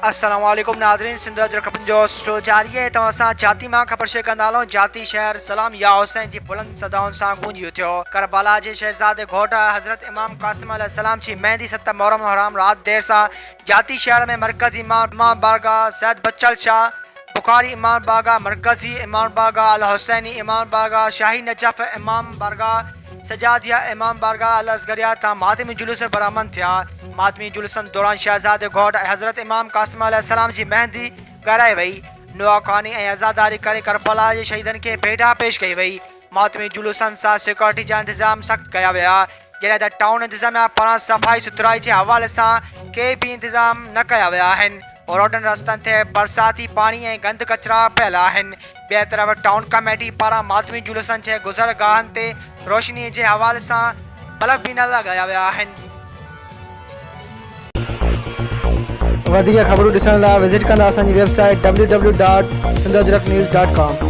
अस्सलाम वालेकुम नाज़रीन, सिंध खपन जो सिलसिलो जारी है। तव्हां जाती मां ख़बर शेयर कंदा जाती शहर सलाम या हुसैन जी बुलंद सदाउन सां गूंजी उथियो। करबला जे शहजादे घोट हज़रत इमाम कासिम अलैहिस्सलाम जी मेहंदी 7 मुहर्रम हराम रात देर सां जाती शहर में मरकजी इमाम बारगाह सैयद बच्चल शाह बुखारी इमाम बारगाह मरकजी इमाम बारगाह अल हुसैनी इमाम बारगाह शाही नजफ इमाम बारगाह सजादिया इमाम बारगाह अल असगरिया ता मातमी जुलूस बरामद थिया। मातमी जुलूसन दौरान शहजादे घोट हज़रत इमाम कासिम अलैहिस्सलाम जी मेहंदी ॻाराई वई। नुआखानी ऐं आज़ादारी करे करबला जे शहीदनि खे भेटा पेश कई वई। मातमी जुलूसन सां सिक्योरिटी जा इंतज़ाम सख़्त कया विया, जॾहिं त टाउन इंतज़ामिया पारां सफ़ाई सुथराई जे हवाले सां के भी इंतज़ाम न कया विया आहिनि और रोडनि रस्तनि ते बरसाती पानी ऐं गंद कचरा पियल आहिनि। ॿिए तरफ़ टाउन कमेटी पारां मातमी जुलूसनि जे गुज़रगाहनि ते रोशनी जे हवाले सां बल्ब भी न लॻाया विया आहिनि। वधीक ख़बरूं ॾिसण लाइ विज़िट कंदा असांजी वेबसाइट www.sindhajraknews.com।